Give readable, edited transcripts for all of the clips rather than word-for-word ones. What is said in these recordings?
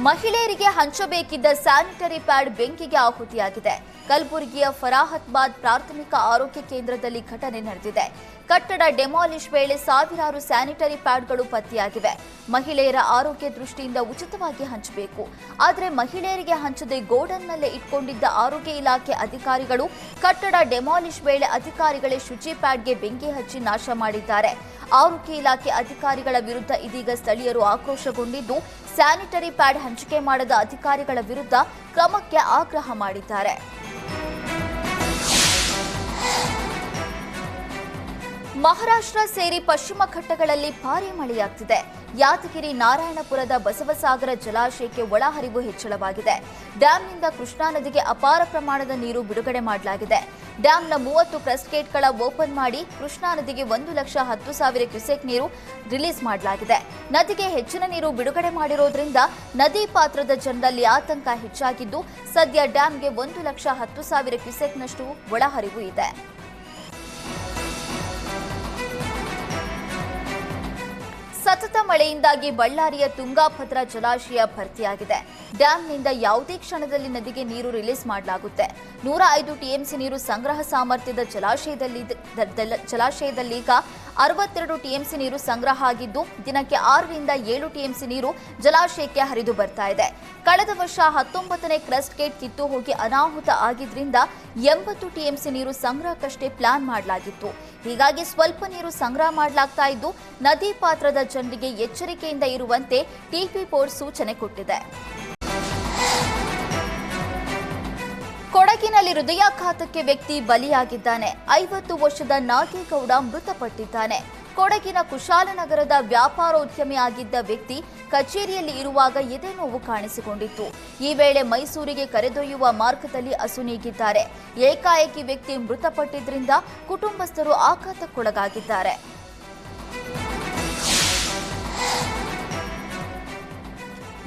ಮಹಿಳೆಯರಿಗೆ ಹಂಚಬೇಕಿದ್ದ sanitary pad ಬೆಂಕಿಗೆ ಆಹುತಿಯಾಗಿದೆ. ಕಲಬುರಗಿಯ ಫರಾಹತ್ಬಾದ್ ಪ್ರಾಥಮಿಕ ಆರೋಗ್ಯ ಕೇಂದ್ರದಲ್ಲಿ ಘಟನೆ ನಡೆದಿದೆ. ಕಟ್ಟಡ ಡೆಮಾಲಿಷ್ ವೇಳೆ ಸಾವಿರಾರು ಸ್ಯಾನಿಟರಿ ಪ್ಯಾಡ್ಗಳು ಪತ್ತೆಯಾಗಿವೆ. ಮಹಿಳೆಯರ ಆರೋಗ್ಯ ದೃಷ್ಟಿಯಿಂದ ಉಚಿತವಾಗಿ ಹಂಚಬೇಕು. ಆದರೆ ಮಹಿಳೆಯರಿಗೆ ಹಂಚದೆ ಗೋಡನ್ನಲ್ಲೇ ಇಟ್ಕೊಂಡಿದ್ದ ಆರೋಗ್ಯ ಇಲಾಖೆ ಅಧಿಕಾರಿಗಳು ಕಟ್ಟಡ ಡೆಮಾಲಿಷ್ ವೇಳೆ ಅಧಿಕಾರಿಗಳೇ ಶುಚಿ ಪ್ಯಾಡ್ಗೆ ಬೆಂಕಿ ಹಚ್ಚಿ ನಾಶ ಮಾಡಿದ್ದಾರೆ. ಆರೋಗ್ಯ ಇಲಾಖೆ ಅಧಿಕಾರಿಗಳ ವಿರುದ್ಧ ಇದೀಗ ಸ್ಥಳೀಯರು ಆಕ್ರೋಶಗೊಂಡಿದ್ದು, ಸ್ಯಾನಿಟರಿ ಪ್ಯಾಡ್ ಹಂಚಿಕೆ ಮಾಡದ ಅಧಿಕಾರಿಗಳ ವಿರುದ್ಧ ಕ್ರಮಕ್ಕೆ ಆಗ್ರಹ ಮಾಡಿದ್ದಾರೆ. ಮಹಾರಾಷ್ಟ್ರ ಸೇರಿ ಪಶ್ಚಿಮ ಘಟ್ಟಗಳಲ್ಲಿ ಭಾರೀ ಮಳೆಯಾಗ್ತಿದೆ. ಯಾದಗಿರಿ ನಾರಾಯಣಪುರದ ಬಸವಸಾಗರ ಜಲಾಶಯಕ್ಕೆ ಒಳಹರಿವು ಹೆಚ್ಚಳವಾಗಿದೆ. ಡ್ಯಾಂನಿಂದ ಕೃಷ್ಣಾ ನದಿಗೆ ಅಪಾರ ಪ್ರಮಾಣದ ನೀರು ಬಿಡುಗಡೆ ಮಾಡಲಾಗಿದೆ. ಡ್ಯಾಂನ 30 ಕ್ರಸ್ಟ್ ಗೇಟ್ಗಳ ಓಪನ್ ಮಾಡಿ ಕೃಷ್ಣಾ ನದಿಗೆ 1,10,000 ಕ್ಯೂಸೆಕ್ ನೀರು ರಿಲೀಸ್ ಮಾಡಲಾಗಿದೆ. ನದಿಗೆ ಹೆಚ್ಚಿನ ನೀರು ಬಿಡುಗಡೆ ಮಾಡಿರೋದ್ರಿಂದ ನದಿ ಪಾತ್ರದ ಜನರಲ್ಲಿ ಆತಂಕ ಹೆಚ್ಚಾಗಿದ್ದು, ಸದ್ಯ ಡ್ಯಾಂಗೆ 1,10,000 ಕ್ಯೂಸೆಕ್ನಷ್ಟು ಒಳಹರಿವು ಇದೆ. ಸತತ ಮಳೆಯಿಂದಾಗಿ ಬಳ್ಳಾರಿಯ ತುಂಗಾಭದ್ರಾ ಜಲಾಶಯ ಭರ್ತಿಯಾಗಿದೆ. ಡ್ಯಾಂನಿಂದ ಯಾವುದೇ ಕ್ಷಣದಲ್ಲಿ ನದಿಗೆ ನೀರು ರಿಲೀಸ್ ಮಾಡಲಾಗುತ್ತೆ. 105 ಟಿಎಂಸಿ ನೀರು ಸಂಗ್ರಹ ಸಾಮರ್ಥ್ಯದ ಜಲಾಶಯದಲ್ಲೀಗ 62 ಟಿಎಂಸಿ ನೀರು ಸಂಗ್ರಹ ಆಗಿದ್ದು, ದಿನಕ್ಕೆ 6ರಿಂದ 7 ಟಿಎಂಸಿ ನೀರು ಜಲಾಶಯಕ್ಕೆ ಹರಿದು ಬರ್ತಾ ಇದೆ. ಕಳೆದ ವರ್ಷ 19ನೇ ಕ್ರಸ್ಟ್ ಗೇಟ್ ಕಿತ್ತು ಹೋಗಿ ಅನಾಹುತ ಆಗಿದ್ರಿಂದ 80 ಟಿಎಂಸಿ ನೀರು ಸಂಗ್ರಹಕ್ಕಷ್ಟೇ ಪ್ಲಾನ್ ಮಾಡಲಾಗಿತ್ತು. ಹೀಗಾಗಿ ಸ್ವಲ್ಪ ನೀರು ಸಂಗ್ರಹ ಮಾಡಲಾಗ್ತಾ ಇದ್ದು, ನದಿ ಪಾತ್ರದ ಜನರಿಗೆ ಎಚ್ಚರಿಕೆಯಿಂದ ಇರುವಂತೆ ಟಿಪಿ ಬೋರ್ಡ್ ಸೂಚನೆ ಕೊಟ್ಟಿದೆ. ಕೊಡಗಿನಲ್ಲಿ ಹೃದಯಾಘಾತಕ್ಕೆ ವ್ಯಕ್ತಿ ಬಲಿಯಾಗಿದ್ದಾನೆ. 50 ವರ್ಷದ ನಾಗೇಗೌಡ ಮೃತಪಟ್ಟಿದ್ದಾನೆ. ಕೊಡಗಿನ ಕುಶಾಲನಗರದ ವ್ಯಾಪಾರೋದ್ಯಮಿ ಆಗಿದ್ದ ವ್ಯಕ್ತಿ ಕಚೇರಿಯಲ್ಲಿ ಇರುವಾಗ ಎದೆ ನೋವು ಕಾಣಿಸಿಕೊಂಡಿತ್ತು. ಈ ವೇಳೆ ಮೈಸೂರಿಗೆ ಕರೆದೊಯ್ಯುವ ಮಾರ್ಗದಲ್ಲಿ ಅಸುನೀಗಿದ್ದಾರೆ. ಏಕಾಏಕಿ ವ್ಯಕ್ತಿ ಮೃತಪಟ್ಟಿದ್ದರಿಂದ ಕುಟುಂಬಸ್ಥರು ಆಘಾತಕ್ಕೊಳಗಾಗಿದ್ದಾರೆ.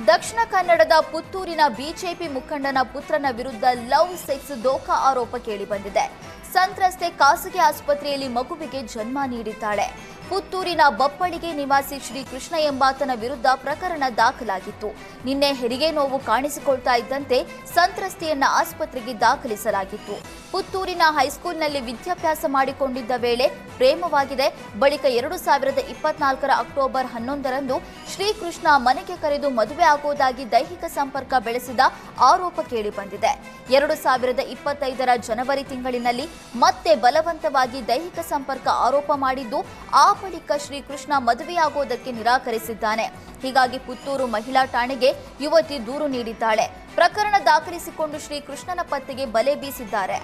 ದಕ್ಷಿಣ ಕನ್ನಡದ ಪುತ್ತೂರಿನ ಬಿಜೆಪಿ ಮುಖಂಡನ ಪುತ್ರನ ವಿರುದ್ಧ ಲವ್ ಸೆಕ್ಸ್ ದೋಖಾ ಆರೋಪ ಕೇಳಿಬಂದಿದೆ. ಸಂತ್ರಸ್ತೆ ಖಾಸಗಿ ಆಸ್ಪತ್ರೆಯಲ್ಲಿ ಮಗುವಿಗೆ ಜನ್ಮ ನೀಡಿದ್ದಾಳೆ. ಪುತ್ತೂರಿನ ಬಪ್ಪಳಿಗೆ ನಿವಾಸಿ ಶ್ರೀಕೃಷ್ಣ ಎಂಬಾತನ ವಿರುದ್ಧ ಪ್ರಕರಣ ದಾಖಲಾಗಿತ್ತು. ನಿನ್ನೆ ಹೆರಿಗೆ ನೋವು ಕಾಣಿಸಿಕೊಳ್ತಾ ಇದ್ದಂತೆ ಸಂತ್ರಸ್ತೆಯನ್ನ ಆಸ್ಪತ್ರೆಗೆ ದಾಖಲಿಸಲಾಗಿತ್ತು. ಪುತ್ತೂರಿನ ಹೈಸ್ಕೂಲ್ನಲ್ಲಿ ವಿದ್ಯಾಭ್ಯಾಸ ಮಾಡಿಕೊಂಡಿದ್ದ ವೇಳೆ ಪ್ರೇಮವಾಗಿದೆ. ಬಳಿಕ 2024 ಅಕ್ಟೋಬರ್ 11ರಂದು ಶ್ರೀಕೃಷ್ಣ ಮನೆಗೆ ಕರೆದು ಮದುವೆ ಆಗುವುದಾಗಿ ದೈಹಿಕ ಸಂಪರ್ಕ ಬೆಳೆಸಿದ ಆರೋಪ ಕೇಳಿಬಂದಿದೆ. 2025 ಜನವರಿ ತಿಂಗಳಿನಲ್ಲಿ ಮತ್ತೆ ಬಲವಂತವಾಗಿ ದೈಹಿಕ ಸಂಪರ್ಕ ಆರೋಪ ಮಾಡಿದ್ದು, ಆ ಬಳಿಕ ಶ್ರೀಕೃಷ್ಣ ಮದುವೆಯಾಗುವುದಕ್ಕೆ ನಿರಾಕರಿಸಿದ್ದಾನೆ. ಹೀಗಾಗಿ ಪುತ್ತೂರು ಮಹಿಳಾ ಠಾಣೆಗೆ ಯುವತಿ ದೂರು ನೀಡಿದ್ದಾಳೆ. ಪ್ರಕರಣ ದಾಖಲಿಸಿಕೊಂಡು ಶ್ರೀಕೃಷ್ಣನ ಪತ್ತೆಗೆ ಬಲೆ ಬೀಸಿದ್ದಾರೆ.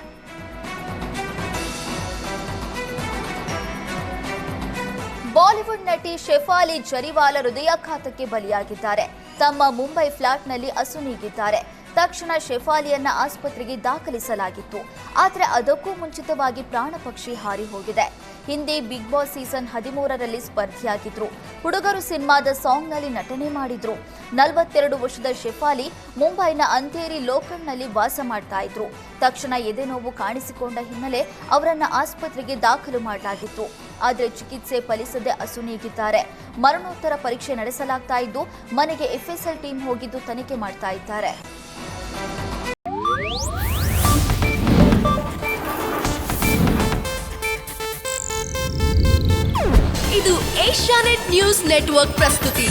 ಬಾಲಿವುಡ್ ನಟಿ ಶೆಫಾಲಿ ಜರಿವಾಲ ಹೃದಯಾಘಾತಕ್ಕೆ ಬಲಿಯಾಗಿದ್ದಾರೆ. ತಮ್ಮ ಮುಂಬೈ ಫ್ಲಾಟ್ನಲ್ಲಿ ಅಸುನೀಗಿದ್ದಾರೆ. ತಕ್ಷಣ ಶೆಫಾಲಿಯನ್ನ ಆಸ್ಪತ್ರೆಗೆ ದಾಖಲಿಸಲಾಗಿತ್ತು. ಆದರೆ ಅದಕ್ಕೂ ಮುಂಚಿತವಾಗಿ ಪ್ರಾಣ ಪಕ್ಷಿ ಹಾರಿ ಹೋಗಿದೆ. ಹಿಂದಿ ಬಿಗ್ ಬಾಸ್ ಸೀಸನ್ 13ರಲ್ಲಿ ಸ್ಪರ್ಧಿಯಾಗಿದ್ರು. ಹುಡುಗರು ಸಿನಿಮಾದ ಸಾಂಗ್ನಲ್ಲಿ ನಟನೆ ಮಾಡಿದ್ರು. 42 ವರ್ಷದ ಶೆಫಾಲಿ ಮುಂಬೈನ ಅಂಧೇರಿ ಲೋಕಲ್ನಲ್ಲಿ ವಾಸ ಮಾಡ್ತಾ ಇದ್ರು. ತಕ್ಷಣ ಎದೆ ನೋವು ಕಾಣಿಸಿಕೊಂಡ ಹಿನ್ನೆಲೆ ಅವರನ್ನ ಆಸ್ಪತ್ರೆಗೆ ದಾಖಲು ಮಾಡಲಾಗಿತ್ತು. ಆದರೆ ಚಿಕಿತ್ಸೆ ಫಲಿಸದೆ ಅಸುನೀಗಿದ್ದಾರೆ. ಮರಣೋತ್ತರ ಪರೀಕ್ಷೆ ನಡೆಸಲಾಗ್ತಾ ಇದ್ದು, ಮನೆಗೆ ಎಫ್ಎಸ್ಎಲ್ ಟೀಮ್ ಹೋಗಿದ್ದು ತನಿಖೆ ಮಾಡ್ತಾ ಇದ್ದಾರೆ. ಇದು ಏಷ್ಯಾನೆಟ್ ನ್ಯೂಸ್ ನೆಟ್ವರ್ಕ್ ಪ್ರಸ್ತುತಿ.